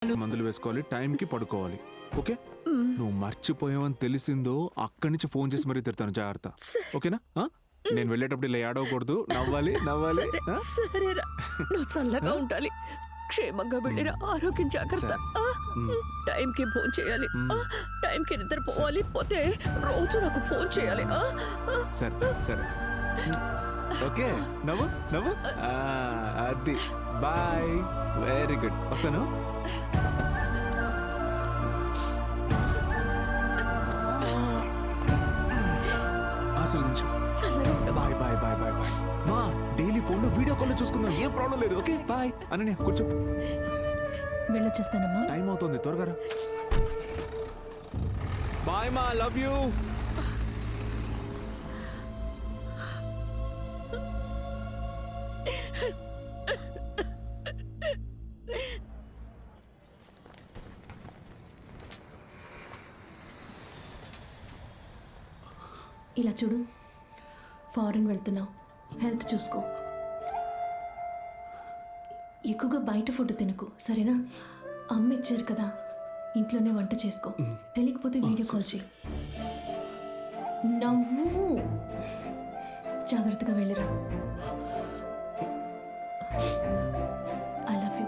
మందులు వేసుకోవాలి, టైంకి పడుకోవాలి. ఓకే, నువ్వు మర్చిపోయావని తెలిసిందో అక్కడి నుంచి ఫోన్ చేసి మరీ తిడతాను. జాగ్రత్త, ఓకేనా? నేను వెళ్ళేటప్పుడు ఇలా ఏడవకూడదు, నవ్వాలి నవ్వాలి. సరేరా, నువ్వు చల్లగా ఉండాలి, క్షేమంగా వెళ్ళిరా, ఆరోగ్యం జాగ్రత్త. టైంకి ఫోన్ చేయాలి, టైంకి నిద్రపోవాలి, పోతే రోజు నాకు ఫోన్ చేయాలి. సరే సరే, ఓకే, నవ్వు నవ్వు. అది బాయ్, వెరీ గుడ్, వస్తాను. ఆశీర్వదించు. Bye bye bye bye bye. మా డైలీ ఫోన్లో వీడియో కాల్లో చూసుకుందాం, ఏం ప్రాబ్లం లేదు. Okay bye. అనన్య కూర్చో. వెళ్ళొచ్చేస్తానమ్మా. టైం అవుతుంది, త్వరగా రా. బాయ్ మా, లవ్ యూ. ఇలా చూడు, ఫారెన్ వెళ్తున్నావు, హెల్త్ చూసుకో, ఎక్కువగా బయట ఫుడ్ తినకు, సరేనా? అమ్మ ఇచ్చారు కదా, ఇంట్లోనే వంట చేసుకో, తెలియకపోతే వీడియో కాల్ చేయి. నవ్వు, జాగ్రత్తగా వెళ్ళిరా. I love you.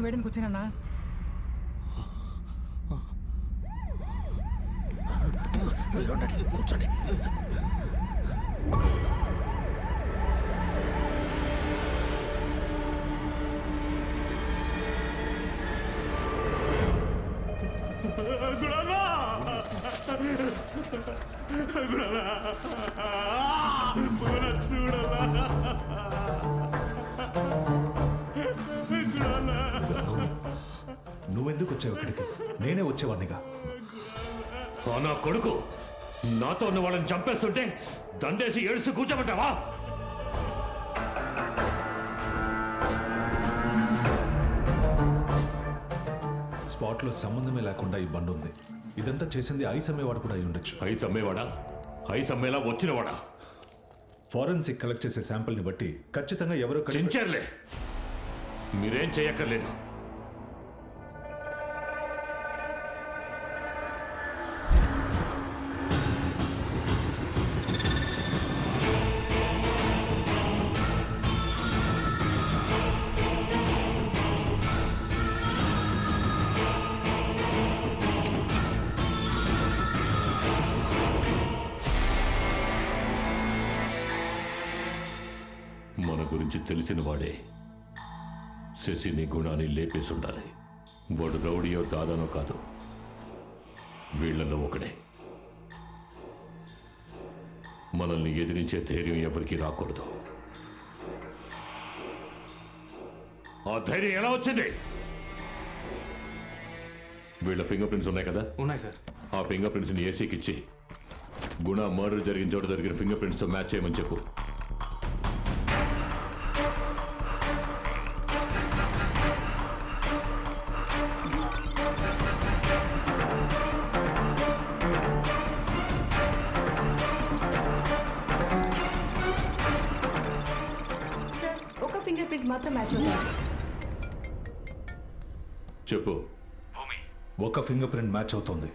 వేయడానికి వచ్చానన్నా. కూర్చోండి. నువ్వెందుకు వచ్చావు ఇక్కడికి? నేనే వచ్చేవాడినిగా. నా కొడుకు నాతో ఉన్న వాళ్ళని చంపేస్తుంటే దండేసి ఏడుస్తూ కూర్చోబెట్టావా? స్పాట్లో సంబంధమే లేకుండా ఈ బండి ఉంది. ఇదంతా చేసింది ఐస్ అమ్మేవాడు కూడా అయి ఉండొచ్చు. ఐస్ అమ్మేవాడా? ఐస్ అమ్మేలా వచ్చినవాడా? ఫారెన్సిక్ కలెక్ట్ చేసే శాంపిల్ని బట్టి ఖచ్చితంగా ఎవరో చించర్లే, మీరేం చేయక్కర్లేదు. మన గురించి తెలిసిన వాడే శశిని గుణాన్ని లేపేసి ఉండాలి. వాడు రౌడీయో దాదానో కాదు, వీళ్లలో ఒకడే. మనల్ని ఎదిరించే ధైర్యం ఎవరికి రాకూడదు. ఆ ధైర్యం ఎలా వచ్చింది? వీళ్ళ ఫింగర్ ప్రింట్స్ ఉన్నాయి కదా? ఉన్నాయి సార్. ఆ ఫింగర్ ప్రింట్స్ ని ఏసీకి ఇచ్చి గుణ మర్డర్ జరిగిన చోట జరిగిన ఫింగర్ ప్రింట్స్ తో మ్యాచ్ చేయమని చెప్పు. ఫింగర్ ప్రింట్ మాత్రం మ్యాచ్ అవుతుంది. చెప్పు. ఒక ఫింగర్ ప్రింట్ మ్యాచ్ అవుతుంది.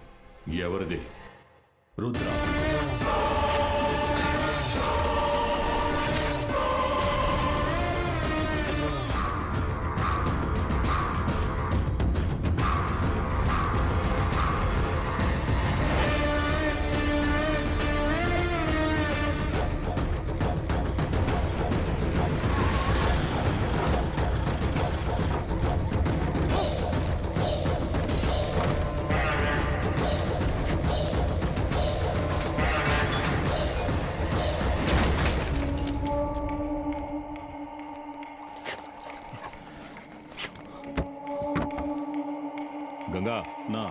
ఎవరిది? రుద్ర. గంగా నా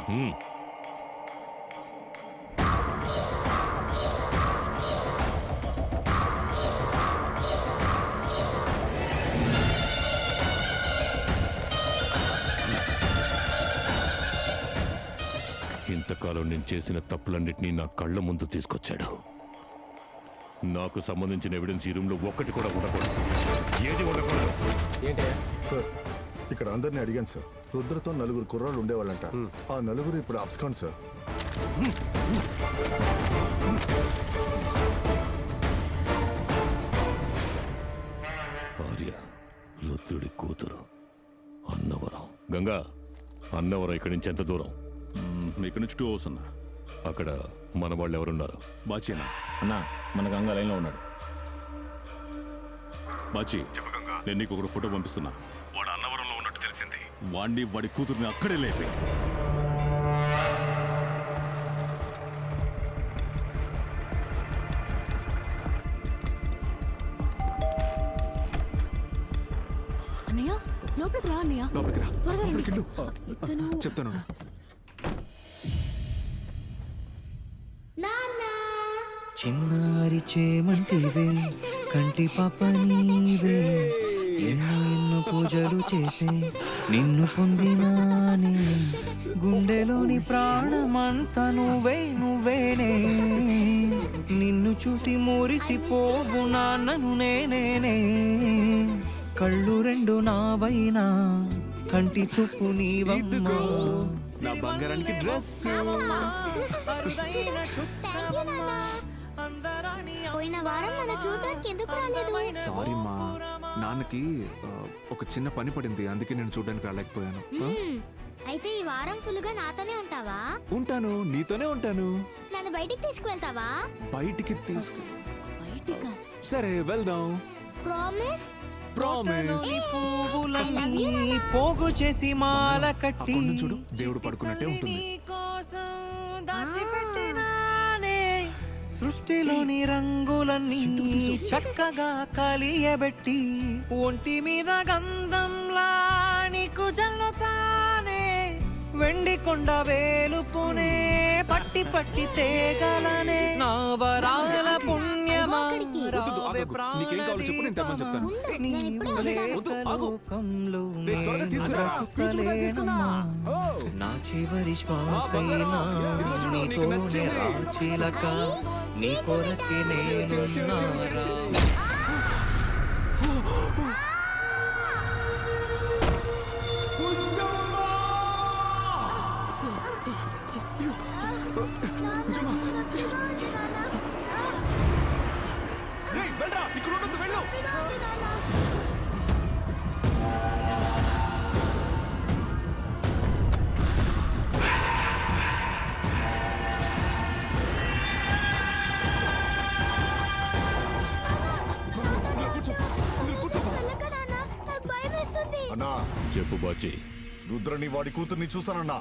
ఇంతకాలం నేను చేసిన తప్పులన్నింటినీ నా కళ్ళ ముందు తీసుకొచ్చాడు. నాకు సంబంధించిన ఎవిడెన్స్ ఈ రూమ్లో ఒక్కటి కూడా ఉండకూడదు. ఏది ఉండకూడదు. సార్ ఇక్కడ అందరిని అడిగాను సార్. రుద్రతో 4 కుర్రాళ్ళు ఉండేవాళ్ళంట. ఆ 4 ఇప్పుడు అబ్స్కాన్ సార్. ఆర్య రుద్రుడి కూతురు అన్నవరం. గంగా, అన్నవరం ఇక్కడి నుంచి ఎంత దూరం? ఇక్కడ నుంచి 2 hours అన్నా. అక్కడ మన వాళ్ళు ఎవరున్నారు? బాచీనా అన్నా, మన గంగా లైన్లో ఉన్నాడు. బాచి, నేను నీకు ఒక ఫోటో పంపిస్తున్నా. వాడు అన్నవరంలో ఉన్నట్టు తెలిసింది. వాడిని వాడి కూతుర్ని అక్కడే లేపే. అన్నయ్య లోపలికి రా అన్నయ్య. లోపలికి రా. త్వరగా రండి. లోపలికి వెళ్ళు. ఇతను చెప్తాను. చిన్నారి చేమంతివే కంటి పాప నీవే, ఎన్నో ఎన్నో పూజలు చేసే నిన్ను పొందినానే, గుండెలోని ప్రాణమంతా నువ్వే నువ్వేనే, నిన్ను చూసి మురిసిపోవు నాన్నను నేనేనే, కళ్ళు 2 నావైనా కంటి చూపు నీవమ్మా, నా బంగారానికి డ్రెస్. అరుదైన చుట్టమమ్మా, పోయిన వారం నన్ను చూడడానికి ఎందుకు రాలేదు? సారీ మా నాన్నకి ఒక చిన్న పని పడింది, అందుకే నేను చూడడానికి రాలేకపోయాను. అయితే ఈ వారం ఫుల్ గా నాతోనే ఉంటావా? ఉంటాను, నీతోనే ఉంటాను. నన్ను బయటికి తీసుకువెళ్తావా? బయటికి తీసుకు. సరే వెళ్దాం. ప్రామిస్? ప్రామిస్. పువ్వులన్నీ పోగు చేసి మాల కట్టి అక్కడ చూడు, దేవుడు పడుకున్నట్టే ఉంటుంది. కోసం దాచిపెట్టినానే, సృష్టిలోని రంగులన్నీ చక్కగా కలియబెట్టి, ఒంటి మీద గంధంలా నీకు జల్లుతానే, వెండి కొండ వేలుపునే పట్టి పట్టి తేగలనే, నా వరాల పుణ్యమా రావే నీకేం కావాలో చెప్పు, నేను తెమ్మని చెప్తాను. లోకంలో నేను త్వరగా తీసుకురా. నా చివరి శ్వాసైనా నీతోనే రాచిలక, నీ కొరకే నేనున్నారా. అన్నా చెప్పు బాచి. రుద్రని వాడి కూతుర్ని చూసానన్నా.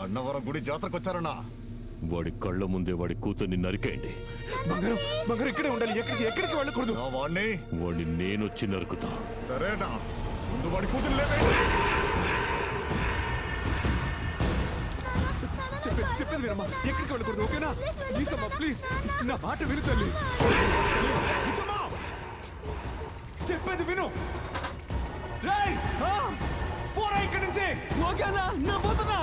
అన్నవరం గుడి జాతరకు వచ్చారన్నా. వాడి కళ్ళ ముందే వాడి కూతుర్ని నరికేయండి. బంగారం, బంగారం ఇక్కడే ఉండాలి, ఎక్కడికి వెళ్ళకూడదు. వాడిని వాడిని నేనొచ్చి నరుకుతా. సరేనా, ముందు వాడి కూతురు లేపే. చెప్పేది వినమ్మా, ఎక్కడికి వెళ్ళకూడదు, ఓకేనా? ప్లీజ్ అమ్మా, ప్లీజ్ నా మాట విను తల్లి. చెప్పేది విను. పోరా ఇక్కడి నుంచి, ఓకేనా? నా పోతున్నా.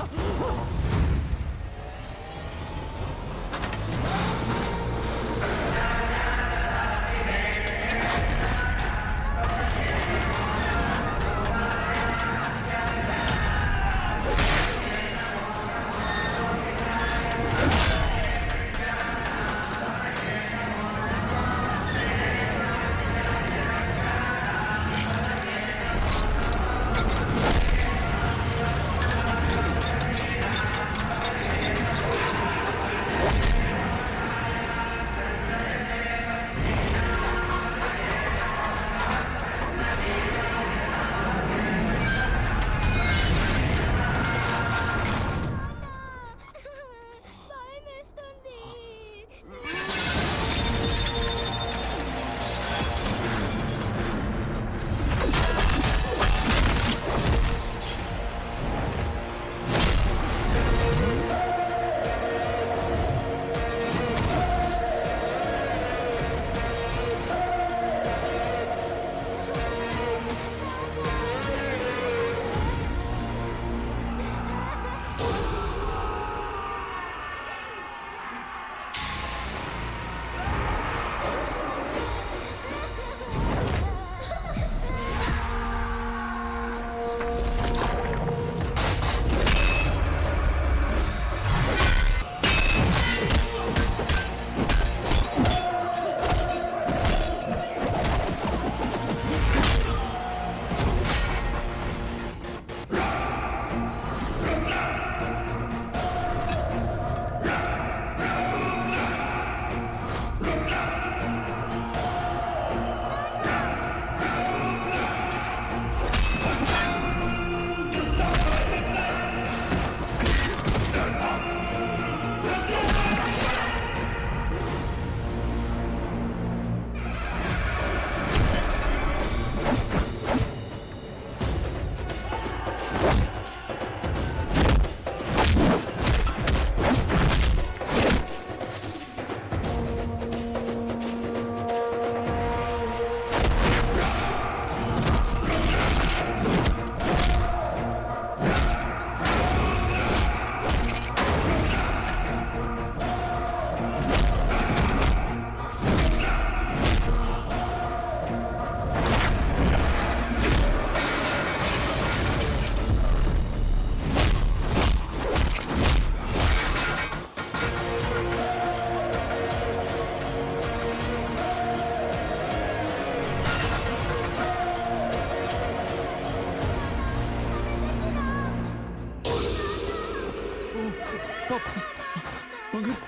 బంగారు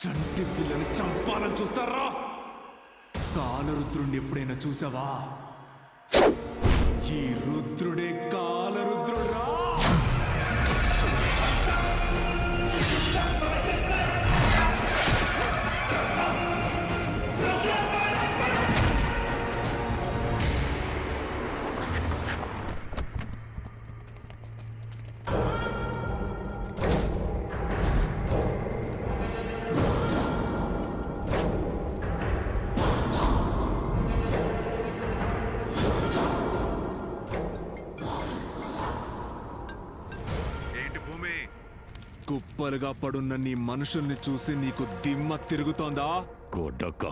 చంటి పిల్లని చంపాలని చూస్తారా? కాలరుద్రుణ్ణి ఎప్పుడైనా చూసావా? ఈ రుద్రుడే కాలరుద్రుడా. కుప్పలుగా పడున్న నీ మనుషుల్ని చూసి నీకు దిమ్మ తిరుగుతోందా? కొడక,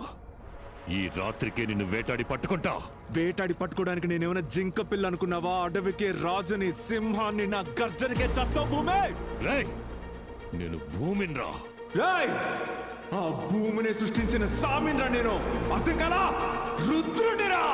ఈ రాత్రికే నిన్ను వేటాడి పట్టుకుంటా. వేటాడి పట్టుకోవడానికి నేనేమైనా జింక పిల్ల అనుకున్నావా? అడవికే రాజుని, సింహాన్ని నా గర్జనకే చస్తావు భూమి. రేయ్, నేను భూమిన్రా. రేయ్, ఆ భూమిని సృష్టించిన సామిన్రా నేను. అర్థం కదా? రుద్రుడిరా.